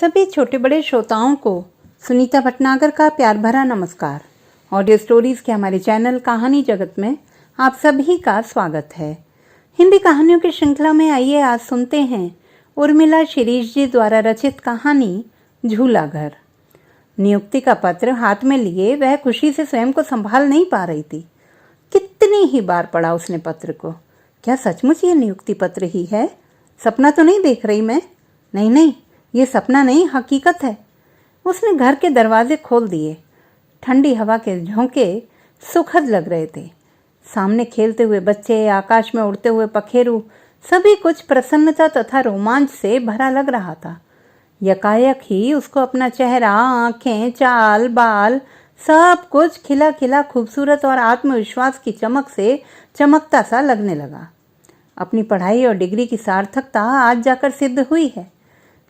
सभी छोटे बड़े श्रोताओं को सुनीता भटनागर का प्यार भरा नमस्कार। ऑडियो स्टोरीज के हमारे चैनल कहानी जगत में आप सभी का स्वागत है। हिंदी कहानियों की श्रृंखला में आइए आज सुनते हैं उर्मिला शिरीष जी द्वारा रचित कहानी झूला घर। नियुक्ति का पत्र हाथ में लिए वह खुशी से स्वयं को संभाल नहीं पा रही थी। कितनी ही बार पढ़ा उसने पत्र को। क्या सचमुच ये नियुक्ति पत्र ही है? सपना तो नहीं देख रही मैं? नहीं, ये सपना नहीं, हकीकत है। उसने घर के दरवाजे खोल दिए। ठंडी हवा के झोंके सुखद लग रहे थे। सामने खेलते हुए बच्चे, आकाश में उड़ते हुए पखेरू, सभी कुछ प्रसन्नता तथा रोमांच से भरा लग रहा था। यकायक ही उसको अपना चेहरा, आंखें, चाल, बाल सब कुछ खिला खिला खूबसूरत और आत्मविश्वास की चमक से चमकता सा लगने लगा। अपनी पढ़ाई और डिग्री की सार्थकता आज जाकर सिद्ध हुई है।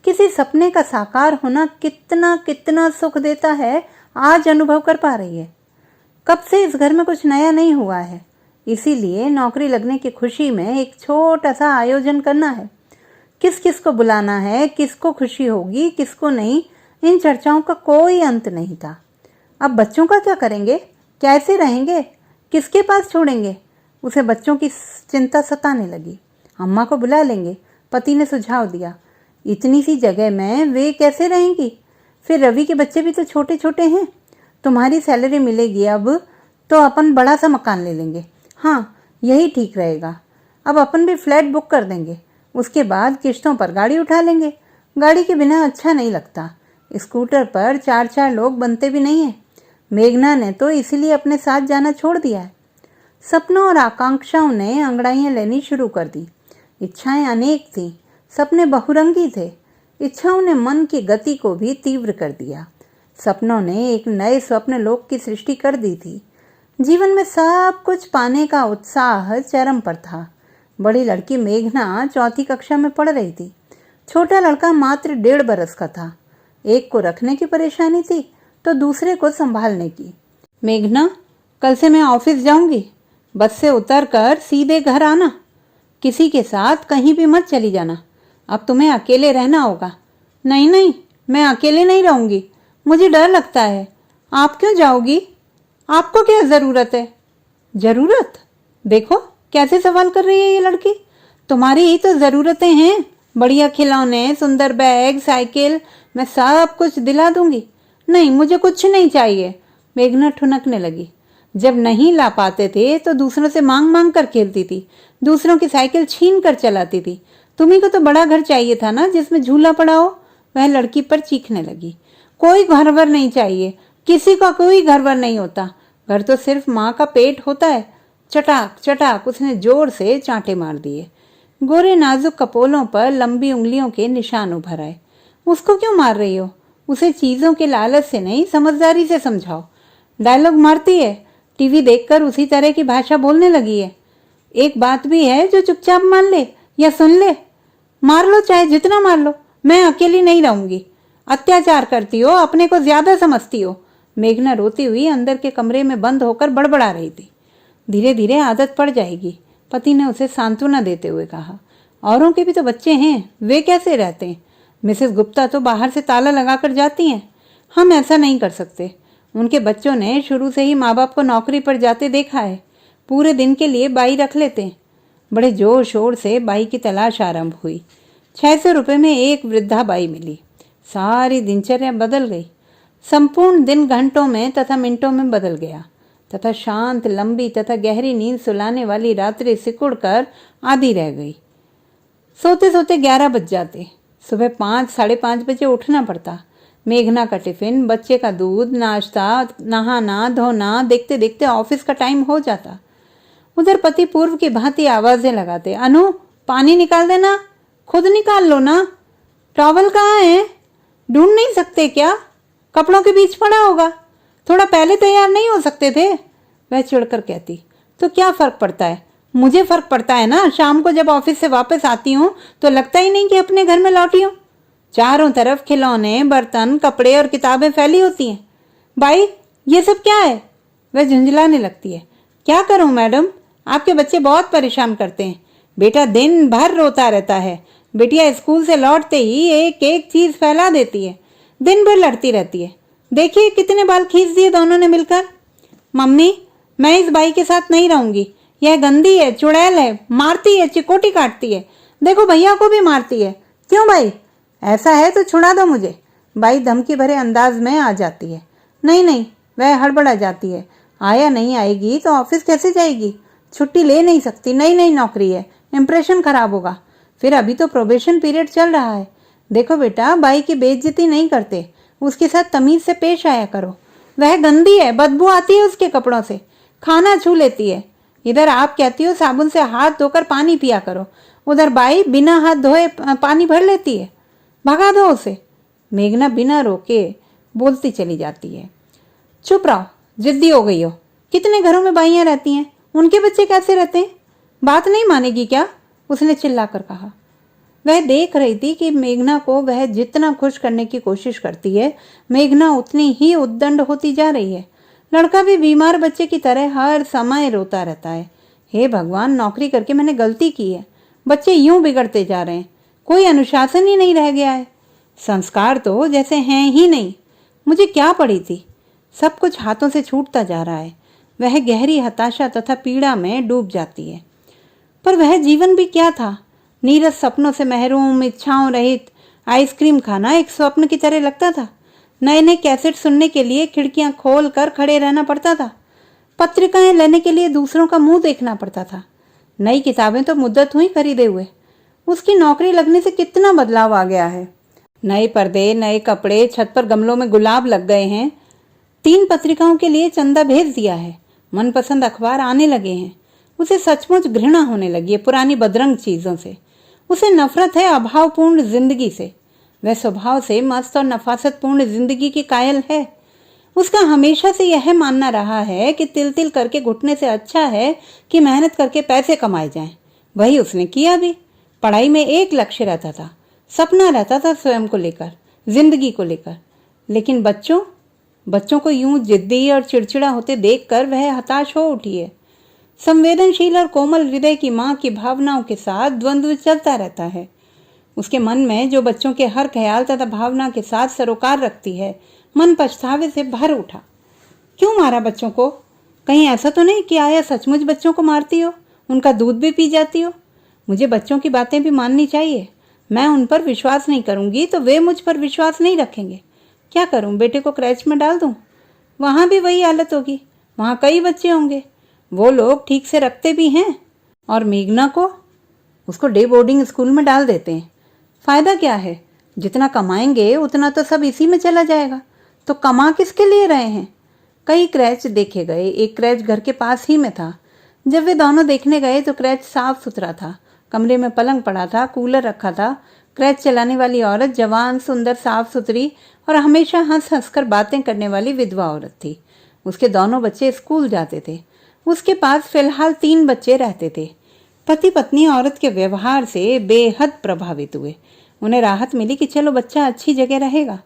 किसी सपने का साकार होना कितना कितना सुख देता है, आज अनुभव कर पा रही है। कब से इस घर में कुछ नया नहीं हुआ है, इसीलिए नौकरी लगने की खुशी में एक छोटा सा आयोजन करना है। किस किस को बुलाना है, किसको खुशी होगी, किसको नहीं, इन चर्चाओं का कोई अंत नहीं था। अब बच्चों का क्या करेंगे, कैसे रहेंगे, किसके पास छोड़ेंगे? उसे बच्चों की चिंता सताने लगी। अम्मा को बुला लेंगे, पति ने सुझाव दिया। इतनी सी जगह में वे कैसे रहेंगी? फिर रवि के बच्चे भी तो छोटे छोटे हैं। तुम्हारी सैलरी मिलेगी अब तो अपन बड़ा सा मकान ले लेंगे। हाँ, यही ठीक रहेगा। अब अपन भी फ्लैट बुक कर देंगे, उसके बाद किश्तों पर गाड़ी उठा लेंगे। गाड़ी के बिना अच्छा नहीं लगता। स्कूटर पर 4-4 लोग बनते भी नहीं हैं। मेघना ने तो इसीलिए अपने साथ जाना छोड़ दिया है। सपनों और आकांक्षाओं ने अंगड़ाइयाँ लेनी शुरू कर दी। इच्छाएं अनेक थीं, सपने बहुरंगी थे। इच्छाओं ने मन की गति को भी तीव्र कर दिया। सपनों ने एक नए स्वप्न लोक की सृष्टि कर दी थी। जीवन में सब कुछ पाने का उत्साह चरम पर था। बड़ी लड़की मेघना 4th कक्षा में पढ़ रही थी। छोटा लड़का मात्र 1.5 बरस का था। एक को रखने की परेशानी थी तो दूसरे को संभालने की। मेघना, कल से मैं ऑफिस जाऊंगी। बस से उतरकर सीधे घर आना। किसी के साथ कहीं भी मत चली जाना। अब तुम्हें अकेले रहना होगा। नहीं, मैं अकेले नहीं रहूंगी, मुझे डर लगता है। आप क्यों जाओगी? आपको क्या ज़रूरत है? ज़रूरत? देखो कैसे सवाल कर रही है ये लड़की। तुम्हारी ही तो ज़रूरतें हैं। बढ़िया खिलौने, सुंदर बैग, साइकिल, मैं सब कुछ दिला दूंगी। नहीं, मुझे कुछ नहीं चाहिए। मेघना ठुनकने लगी। जब नहीं ला पाते थे तो दूसरों से मांग मांग कर खेलती थी, दूसरों की साइकिल छीन कर चलाती थी। तुम्ही को तो बड़ा घर चाहिए था ना, जिसमें झूला पड़ा हो। वह लड़की पर चीखने लगी। कोई घरवर नहीं चाहिए, किसी का कोई घरवर नहीं होता। घर तो सिर्फ माँ का पेट होता है। चटाक चटाक उसने जोर से चांटे मार दिए। गोरे नाजुक कपोलों पर लंबी उंगलियों के निशान उभर आए। उसको क्यों मार रही हो? उसे चीजों के लालच से नहीं, समझदारी से समझाओ। डायलॉग मारती है। टीवी देखकर उसी तरह की भाषा बोलने लगी है। एक बात भी है जो चुपचाप मान ले या सुन ले। मार लो, चाहे जितना मार लो, मैं अकेली नहीं रहूंगी। अत्याचार करती हो, अपने को ज्यादा समझती हो। मेघना रोती हुई अंदर के कमरे में बंद होकर बड़बड़ा रही थी। धीरे धीरे आदत पड़ जाएगी, पति ने उसे सांत्वना देते हुए कहा। औरों के भी तो बच्चे हैं, वे कैसे रहते हैं? मिसेस गुप्ता तो बाहर से ताला लगाकर जाती हैं। हम ऐसा नहीं कर सकते। उनके बच्चों ने शुरू से ही माँ बाप को नौकरी पर जाते देखा है। पूरे दिन के लिए बाई रख लेते हैं। बड़े जोर शोर से बाई की तलाश आरंभ हुई। 600 रुपये में एक वृद्धा बाई मिली। सारी दिनचर्या बदल गई। संपूर्ण दिन घंटों में तथा मिनटों में बदल गया तथा शांत, लंबी तथा गहरी नींद सुलाने वाली रात्रि सिकुड़ कर आधी रह गई। सोते सोते 11 बज जाते। सुबह 5-5:30 बजे उठना पड़ता। मेघना का टिफिन, बच्चे का दूध, नाश्ता, नहाना धोना, देखते देखते ऑफिस का टाइम हो जाता। उधर पति पूर्व की भांति आवाजें लगाते। अनु, पानी निकाल देना। खुद निकाल लो ना। टॉवल कहाँ है? ढूंढ नहीं सकते क्या? कपड़ों के बीच पड़ा होगा। थोड़ा पहले तैयार नहीं हो सकते थे? वह चिढ़कर कहती। तो क्या फर्क पड़ता है? मुझे फर्क पड़ता है ना। शाम को जब ऑफिस से वापस आती हूँ तो लगता ही नहीं कि अपने घर में लौटी हूँ। चारों तरफ खिलौने, बर्तन, कपड़े और किताबें फैली होती हैं। भाई, ये सब क्या है? वह झुंझलाने लगती है। क्या करूं मैडम, आपके बच्चे बहुत परेशान करते हैं। बेटा दिन भर रोता रहता है, बिटिया स्कूल से लौटते ही एक एक चीज फैला देती है, दिन भर लड़ती रहती है। देखिए कितने बाल खींच दिए दोनों ने मिलकर। मम्मी, मैं इस बाई के साथ नहीं रहूंगी, यह गंदी है, चुड़ैल है, मारती है, चिकोटी काटती है, देखो भैया को भी मारती है। क्यों भाई, ऐसा है तो छुड़ा दो मुझे। बाई धमकी भरे अंदाज में आ जाती है। नहीं नहीं, वह हड़बड़ा जाती है। आया नहीं आएगी तो ऑफिस कैसे जाएगी, छुट्टी ले नहीं सकती, नई नई नौकरी है, इंप्रेशन खराब होगा, फिर अभी तो प्रोबेशन पीरियड चल रहा है। देखो बेटा, बाई की बेइज्जती नहीं करते, उसके साथ तमीज से पेश आया करो। वह गंदी है, बदबू आती है उसके कपड़ों से, खाना छू लेती है। इधर आप कहती हो साबुन से हाथ धोकर पानी पिया करो, उधर बाई बिना हाथ धोए पानी भर लेती है। भगा दो उसे। मेघना बिना रोके बोलती चली जाती है। चुप रहो, जिद्दी हो गई हो। कितने घरों में बाइयां रहती हैं, उनके बच्चे कैसे रहते हैं, बात नहीं मानेगी क्या, उसने चिल्लाकर कहा। वह देख रही थी कि मेघना को वह जितना खुश करने की कोशिश करती है, मेघना उतनी ही उद्दंड होती जा रही है। लड़का भी बीमार बच्चे की तरह हर समय रोता रहता है। हे भगवान, नौकरी करके मैंने गलती की है, बच्चे यूं बिगड़ते जा रहे हैं, कोई अनुशासन ही नहीं रह गया है, संस्कार तो जैसे हैं ही नहीं। मुझे क्या पड़ी थी, सब कुछ हाथों से छूटता जा रहा है। वह गहरी हताशा तथा पीड़ा में डूब जाती है। पर वह जीवन भी क्या था, नीरस सपनों से महरूम, इच्छाओं रहित। आइसक्रीम खाना एक स्वप्न की तरह लगता था। नए नए कैसेट सुनने के लिए खिड़कियां खोल कर खड़े रहना पड़ता था। पत्रिकाएं लेने के लिए दूसरों का मुंह देखना पड़ता था। नई किताबें तो मुद्दत हुई खरीदे हुए। उसकी नौकरी लगने से कितना बदलाव आ गया है। नए पर्दे, नए कपड़े, छत पर गमलों में गुलाब लग गए हैं। 3 पत्रिकाओं के लिए चंदा भेज दिया है। मनपसंद अखबार आने लगे हैं। उसे सचमुच घृणा होने लगी है पुरानी बदरंग चीजों से। उसे नफरत है अभावपूर्ण जिंदगी से। वह स्वभाव से मस्त और नफासतपूर्ण जिंदगी की कायल है। उसका हमेशा से यह मानना रहा है कि तिल तिल करके घुटने से अच्छा है कि मेहनत करके पैसे कमाए जाएं। वही उसने किया भी। पढ़ाई में एक लक्ष्य रहता था, सपना रहता था स्वयं को लेकर, जिंदगी को लेकर। लेकिन बच्चों को यूं जिद्दी और चिड़चिड़ा होते देखकर वह हताश हो उठी है। संवेदनशील और कोमल हृदय की मां की भावनाओं के साथ द्वंद्व चलता रहता है। उसके मन में जो बच्चों के हर ख्याल तथा भावना के साथ सरोकार रखती है, मन पछतावे से भर उठा। क्यों मारा बच्चों को? कहीं ऐसा तो नहीं कि आया सचमुच बच्चों को मारती हो, उनका दूध भी पी जाती हो? मुझे बच्चों की बातें भी माननी चाहिए। मैं उन पर विश्वास नहीं करूंगी तो वे मुझ पर विश्वास नहीं रखेंगे। क्या करूं, बेटे को क्रैच में डाल दूं? वहां भी वही हालत होगी, वहां कई बच्चे होंगे, वो लोग ठीक से रखते भी हैं। और मेघना को, उसको डे बोर्डिंग स्कूल में डाल देते हैं। फायदा क्या है, जितना कमाएंगे उतना तो सब इसी में चला जाएगा, तो कमा किसके लिए रहे हैं? कई क्रैच देखे गए, एक क्रैच घर के पास ही में था। जब वे दोनों देखने गए तो क्रैच साफ सुथरा था, कमरे में पलंग पड़ा था, कूलर रखा था। क्रैच चलाने वाली औरत जवान, सुंदर, साफ सुथरी और हमेशा हंस हंस कर बातें करने वाली विधवा औरत थी। उसके दोनों बच्चे स्कूल जाते थे। उसके पास फिलहाल 3 बच्चे रहते थे। पति पत्नी औरत के व्यवहार से बेहद प्रभावित हुए। उन्हें राहत मिली कि चलो बच्चा अच्छी जगह रहेगा।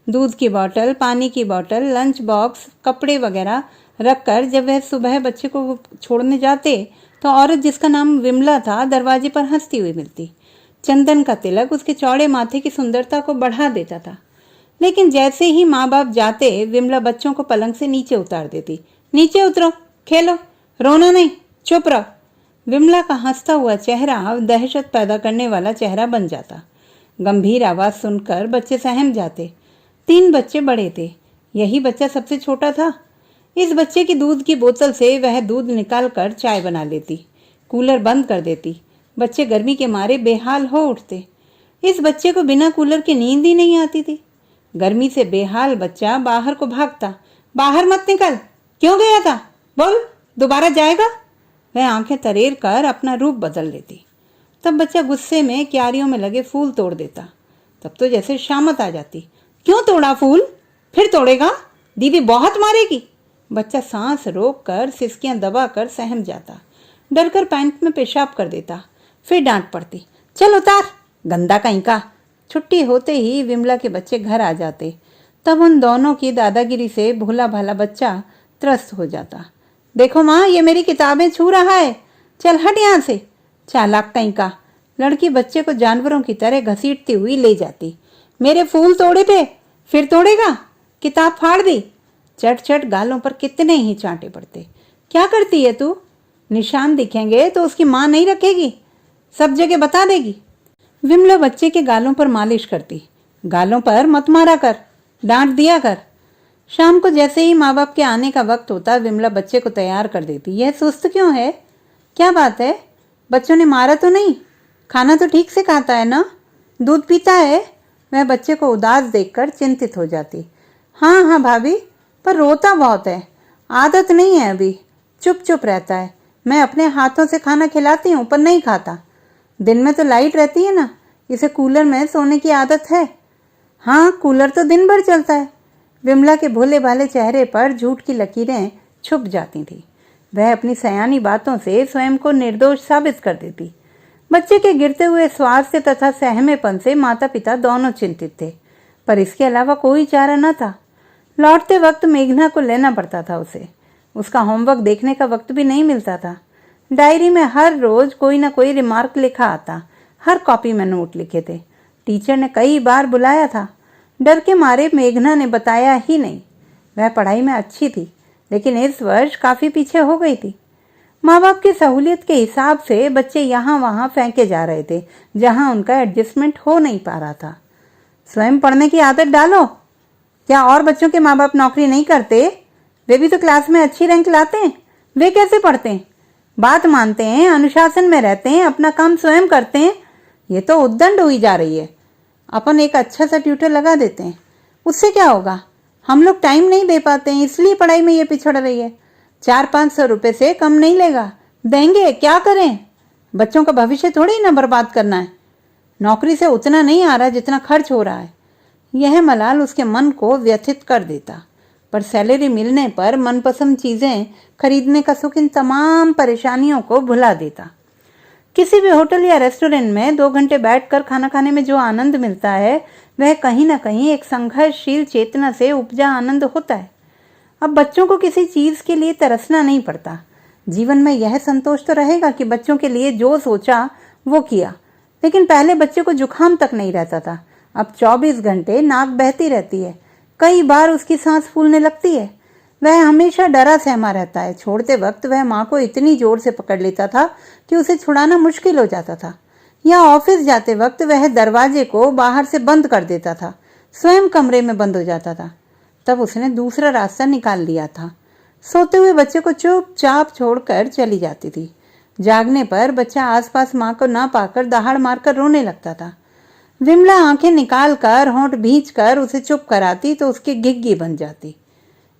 दूध की बोतल, पानी की बोतल, लंच बॉक्स, कपड़े वगैरह रखकर जब वह सुबह बच्चे को छोड़ने जाते तो औरत जिसका नाम विमला था दरवाजे पर हंसती हुई मिलती। चंदन का तिलक उसके चौड़े माथे की सुंदरता को बढ़ा देता था। लेकिन जैसे ही माँ बाप जाते, विमला बच्चों को पलंग से नीचे उतार देती। नीचे उतरो, खेलो, रोना नहीं, चुप रहो। विमला का हंसता हुआ चेहरा दहशत पैदा करने वाला चेहरा बन जाता। गंभीर आवाज सुनकर बच्चे सहम जाते। 3 बच्चे बड़े थे, यही बच्चा सबसे छोटा था। इस बच्चे की दूध की बोतल से वह दूध निकाल कर चाय बना लेती, कूलर बंद कर देती। बच्चे गर्मी के मारे बेहाल हो उठते। इस बच्चे को बिना कूलर की नींद ही नहीं आती थी। गर्मी से बेहाल बच्चा बाहर को भागता। बाहर मत निकल, क्यों गया था, बोल, दोबारा जाएगा? वह आंखें तरेर कर अपना रूप बदल लेती। तब बच्चा गुस्से में क्यारियों में लगे फूल तोड़ देता। तब तो जैसे शामत आ जाती। क्यों तोड़ा फूल, फिर तोड़ेगा, दीदी बहुत मारेगी। बच्चा सांस रोक कर सिसकियां दबा कर सहम जाता। डरकर पैंट में पेशाब कर देता। फिर डांट पड़ती, चल उतार, गंदा कहीं का। छुट्टी होते ही विमला के बच्चे घर आ जाते। तब उन दोनों की दादागिरी से भोला भाला बच्चा त्रस्त हो जाता। देखो माँ, ये मेरी किताबें छू रहा है, चल हट यहाँ से, चालाक कहीं का। लड़की बच्चे को जानवरों की तरह घसीटती हुई ले जाती। मेरे फूल तोड़े थे, फिर तोड़ेगा? किताब फाड़ दी। चट चट गालों पर कितने ही चांटे पड़ते। क्या करती है तू? निशान दिखेंगे तो उसकी माँ नहीं रखेगी, सब जगह बता देगी। विमला बच्चे के गालों पर मालिश करती। गालों पर मत मारा कर, डांट दिया कर। शाम को जैसे ही माँ बाप के आने का वक्त होता, विमला बच्चे को तैयार कर देती। यह सुस्त क्यों है? क्या बात है? बच्चों ने मारा तो नहीं? खाना तो ठीक से खाता है ना? दूध पीता है? वह बच्चे को उदास देखकर चिंतित हो जाती। हाँ हाँ भाभी, पर रोता बहुत है, आदत नहीं है अभी, चुप चुप रहता है। मैं अपने हाथों से खाना खिलाती हूँ पर नहीं खाता। दिन में तो लाइट रहती है ना, इसे कूलर में सोने की आदत है। हाँ, कूलर तो दिन भर चलता है। विमला के भोले भाले चेहरे पर झूठ की लकीरें छुप जाती थी। वह अपनी सयानी बातों से स्वयं को निर्दोष साबित कर देती। बच्चे के गिरते हुए स्वास्थ्य तथा सहमेपन से माता पिता दोनों चिंतित थे, पर इसके अलावा कोई चारा न था। लौटते वक्त मेघना को लेना पड़ता था उसे। उसका होमवर्क देखने का वक्त भी नहीं मिलता था। डायरी में हर रोज कोई ना कोई रिमार्क लिखा आता, हर कॉपी में नोट लिखे थे। टीचर ने कई बार बुलाया था, डर के मारे मेघना ने बताया ही नहीं। वह पढ़ाई में अच्छी थी, लेकिन इस वर्ष काफी पीछे हो गई थी। माँ बाप की सहूलियत के हिसाब से बच्चे यहाँ वहाँ फेंके जा रहे थे, जहाँ उनका एडजस्टमेंट हो नहीं पा रहा था। स्वयं पढ़ने की आदत डालो। क्या और बच्चों के माँ बाप नौकरी नहीं करते? वे भी तो क्लास में अच्छी रैंक लाते हैं। वे कैसे पढ़ते हैं? बात मानते हैं, अनुशासन में रहते हैं, अपना काम स्वयं करते हैं। ये तो उद्दंड हुई जा रही है। अपन एक अच्छा सा ट्यूटर लगा देते हैं, उससे क्या होगा? हम लोग टाइम नहीं दे पाते हैं, इसलिए पढ़ाई में ये पिछड़ रही है। 400-500 रुपए से कम नहीं लेगा। देंगे, क्या करें? बच्चों का भविष्य थोड़ी ना बर्बाद करना है। नौकरी से उतना नहीं आ रहा जितना खर्च हो रहा है। यह मलाल उसके मन को व्यथित कर देता, पर सैलरी मिलने पर मनपसंद चीजें खरीदने का सुख इन तमाम परेशानियों को भुला देता। किसी भी होटल या रेस्टोरेंट में 2 घंटे बैठकर खाना खाने में जो आनंद मिलता है, वह कहीं ना कहीं एक संघर्षशील चेतना से उपजा आनंद होता है। अब बच्चों को किसी चीज के लिए तरसना नहीं पड़ता। जीवन में यह संतोष तो रहेगा कि बच्चों के लिए जो सोचा वो किया। लेकिन पहले बच्चे को जुकाम तक नहीं रहता था, अब 24 घंटे नाक बहती रहती है। कई बार उसकी सांस फूलने लगती है। वह हमेशा डरा सहमा रहता है। छोड़ते वक्त वह माँ को इतनी जोर से पकड़ लेता था कि उसे छुड़ाना मुश्किल हो जाता था। या ऑफिस जाते वक्त वह दरवाजे को बाहर से बंद कर देता था, स्वयं कमरे में बंद हो जाता था। तब उसने दूसरा रास्ता निकाल लिया था। सोते हुए बच्चे को चुपचाप छोड़कर चली जाती थी। जागने पर बच्चा आसपास माँ को ना पाकर दहाड़ मारकर रोने लगता था। विमला आंखें निकालकर होंठ भींचकर उसे चुप कराती तो उसकी घिग्गी बन जाती।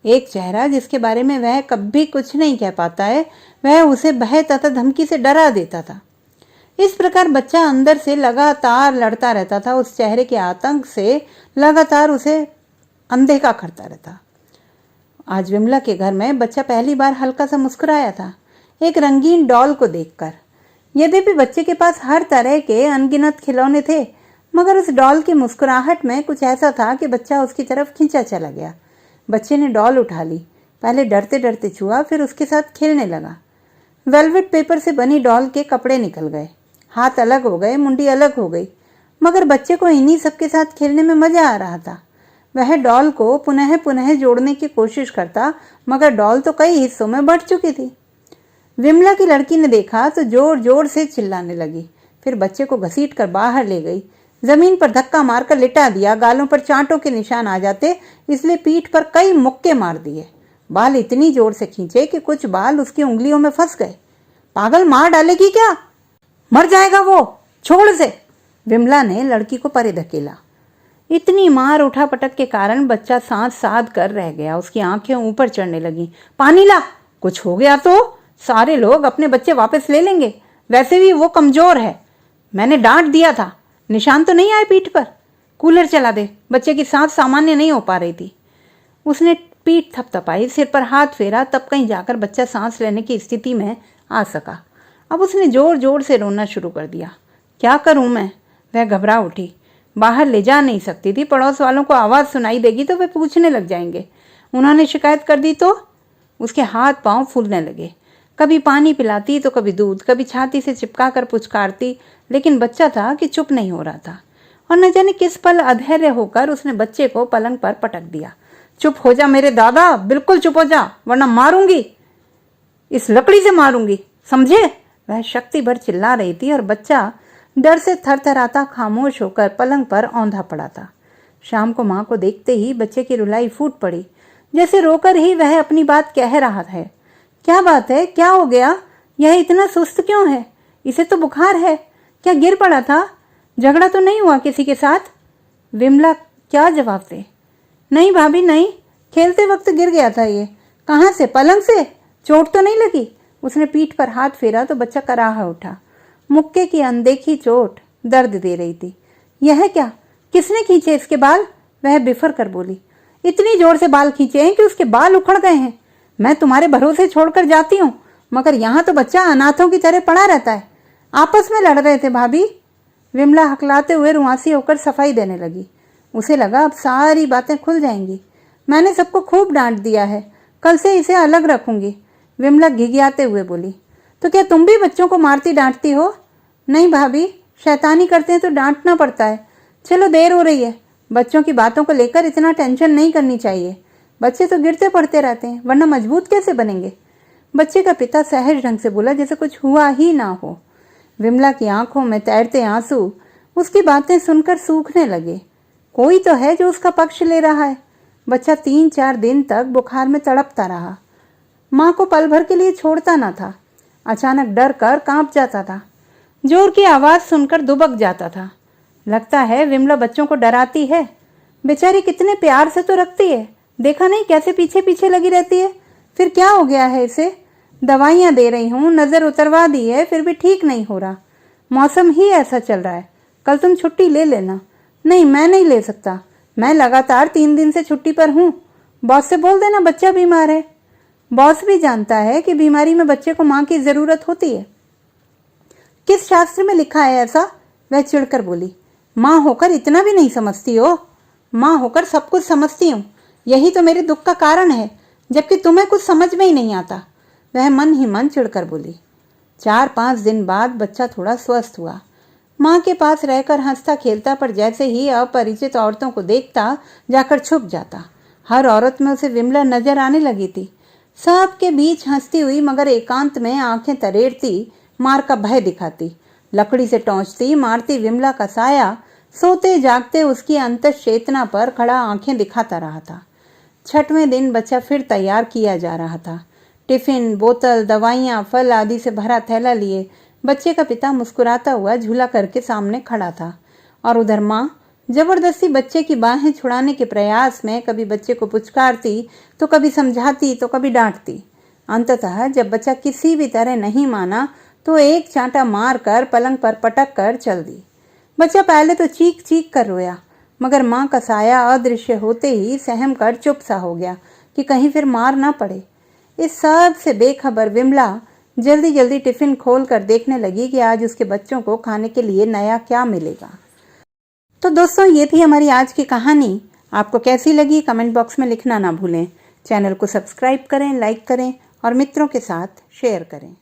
एक चेहरा जिसके बारे में वह कभी कुछ नहीं कह पाता है, वह उसे भय तथा धमकी से डरा देता था। इस प्रकार बच्चा अंदर से लगातार लड़ता रहता था। उस चेहरे के आतंक से लगातार उसे अनदेखा करता रहता। आज विमला के घर में बच्चा पहली बार हल्का सा मुस्कुराया था, एक रंगीन डॉल को देखकर। यद्यपि बच्चे के पास हर तरह के अनगिनत खिलौने थे, मगर उस डॉल की मुस्कुराहट में कुछ ऐसा था कि बच्चा उसकी तरफ खींचा चला गया। बच्चे ने डॉल उठा ली, पहले डरते डरते छुआ, फिर उसके साथ खेलने लगा। वेलवेट पेपर से बनी डॉल के कपड़े निकल गए, हाथ अलग हो गए, मुंडी अलग हो गई, मगर बच्चे को इन्हीं सबके साथ खेलने में मजा आ रहा था। वह डॉल को पुनः पुनः जोड़ने की कोशिश करता, मगर डॉल तो कई हिस्सों में बंट चुकी थी। विमला की लड़की ने देखा तो जोर जोर से चिल्लाने लगी, फिर बच्चे को घसीट कर बाहर ले गई, जमीन पर धक्का मारकर लिटा दिया। गालों पर चांटों के निशान आ जाते, इसलिए पीठ पर कई मुक्के मार दिए। बाल इतनी जोर से खींचे कि कुछ बाल उसकी उंगलियों में फंस गए। पागल, मार डालेगी क्या? मर जाएगा वो, छोड़ से। विमला ने लड़की को परे धकेला। इतनी मार उठापटक के कारण बच्चा सांस साध कर रह गया। उसकी आंखें ऊपर चढ़ने लगी। पानी ला, कुछ हो गया तो सारे लोग अपने बच्चे वापस ले लेंगे, वैसे भी वो कमजोर है। मैंने डांट दिया था, निशान तो नहीं आए पीठ पर। कूलर चला दे। बच्चे की सांस सामान्य नहीं हो पा रही थी। उसने पीठ थपथपाई, सिर पर हाथ फेरा, तब कहीं जाकर बच्चा सांस लेने की स्थिति में आ सका। अब उसने जोर जोर से रोना शुरू कर दिया। क्या करूं मैं? वह घबरा उठी। बाहर ले जा नहीं सकती थी, पड़ोस वालों को आवाज सुनाई देगी तो वे पूछने लग जाएंगे। उन्होंने शिकायत कर दी तो? उसके हाथ पांव फूलने लगे। कभी पानी पिलाती तो कभी दूध, कभी छाती से चिपका कर पुचकारती, लेकिन बच्चा था कि चुप नहीं हो रहा था। और न जाने किस पल अधैर्य होकर उसने बच्चे को पलंग पर पटक दिया। चुप हो जा मेरे दादा, बिल्कुल चुप हो जा, वरना मारूंगी, इस लकड़ी से मारूंगी, समझे? वह शक्ति भर चिल्ला रही थी और बच्चा डर से थरथराता खामोश होकर पलंग पर औंधा पड़ा था। शाम को माँ को देखते ही बच्चे की रुलाई फूट पड़ी, जैसे रोकर ही वह अपनी बात कह रहा है। क्या बात है, क्या हो गया? यह इतना सुस्त क्यों है? इसे तो बुखार है। क्या गिर पड़ा था? झगड़ा तो नहीं हुआ किसी के साथ? विमला क्या जवाब दे? नहीं भाभी नहीं, खेलते वक्त गिर गया था ये। कहाँ से? पलंग से? चोट तो नहीं लगी? उसने पीठ पर हाथ फेरा तो बच्चा कराह उठा। मुक्के की अनदेखी चोट दर्द दे रही थी। यह क्या? किसने खींचे इसके बाल? वह बिफर कर बोली। इतनी जोर से बाल खींचे हैं कि उसके बाल उखड़ गए हैं। मैं तुम्हारे भरोसे छोड़कर जाती हूँ, मगर यहाँ तो बच्चा अनाथों की तरह पड़ा रहता है। आपस में लड़ रहे थे भाभी। विमला हकलाते हुए रुआसी होकर सफाई देने लगी। उसे लगा अब सारी बातें खुल जाएंगी। मैंने सबको खूब डांट दिया है, कल से इसे अलग रखूंगी। विमला घिघियाते हुए बोली। तो क्या तुम भी बच्चों को मारती डांटती हो? नहीं भाभी, शैतानी करते हैं तो डांटना पड़ता है। चलो देर हो रही है, बच्चों की बातों को लेकर इतना टेंशन नहीं करनी चाहिए। बच्चे तो गिरते पड़ते रहते हैं, वरना मजबूत कैसे बनेंगे? बच्चे का पिता सहज ढंग से बोला, जैसे कुछ हुआ ही ना हो। विमला की आंखों में तैरते आंसू उसकी बातें सुनकर सूखने लगे। कोई तो है जो उसका पक्ष ले रहा है। बच्चा 3-4 दिन तक बुखार में तड़पता रहा। माँ को पल भर के लिए छोड़ता न था। अचानक डर कर कांप जाता था। जोर की आवाज सुनकर दुबक जाता था। लगता है विमला बच्चों को डराती है। बेचारी कितने प्यार से तो रखती है, देखा नहीं कैसे पीछे पीछे लगी रहती है। फिर क्या हो गया है इसे? दवाइयाँ दे रही हूँ, नज़र उतरवा दी है, फिर भी ठीक नहीं हो रहा। मौसम ही ऐसा चल रहा है। कल तुम छुट्टी ले लेना। नहीं, मैं नहीं ले सकता। मैं लगातार 3 दिन से छुट्टी पर हूँ। बॉस से बोल देना बच्चा बीमार है। बॉस भी जानता है कि बीमारी में बच्चे को माँ की जरूरत होती है। किस शास्त्र में लिखा है ऐसा? वह चिढ़कर बोली। माँ होकर इतना भी नहीं समझती हो? माँ होकर सब कुछ समझती हूँ। यही तो मेरे दुख का कारण है, जबकि तुम्हें कुछ समझ में ही नहीं आता। वह मन ही मन चिढ़कर बोली। 4-5 दिन बाद बच्चा थोड़ा स्वस्थ हुआ। माँ के पास रहकर हंसता खेलता, पर जैसे ही अपरिचित औरतों को देखता जाकर छुप जाता। हर औरत में उसे विमला नजर आने लगी थी। सबके बीच हंसती हुई, मगर एकांत में आंखें तरेड़ती, मार का भय दिखाती। लकड़ी से टोंचती मारती विमला का साया सोते जागते उसकी अंतस चेतना पर खड़ा आंखें दिखाता रहा था। 6वें दिन बच्चा फिर तैयार किया जा रहा था। टिफिन, बोतल, दवाइयाँ, फल आदि से भरा थैला लिए बच्चे का पिता मुस्कुराता हुआ झूला करके सामने खड़ा था, और उधर माँ जबरदस्ती बच्चे की बाहें छुड़ाने के प्रयास में कभी बच्चे को पुचकारती तो कभी समझाती तो कभी डांटती। अंततः जब बच्चा किसी भी तरह नहीं माना तो एक चांटा मार कर पलंग पर पटक कर चल दी। बच्चा पहले तो चीख चीख कर रोया, मगर माँ का साया अदृश्य होते ही सहम कर चुप सा हो गया कि कहीं फिर मार ना पड़े। इस सब से बेखबर विमला जल्दी जल्दी टिफिन खोल कर देखने लगी कि आज उसके बच्चों को खाने के लिए नया क्या मिलेगा। तो दोस्तों, ये थी हमारी आज की कहानी। आपको कैसी लगी कमेंट बॉक्स में लिखना ना भूलें। चैनल को सब्सक्राइब करें, लाइक करें और मित्रों के साथ शेयर करें।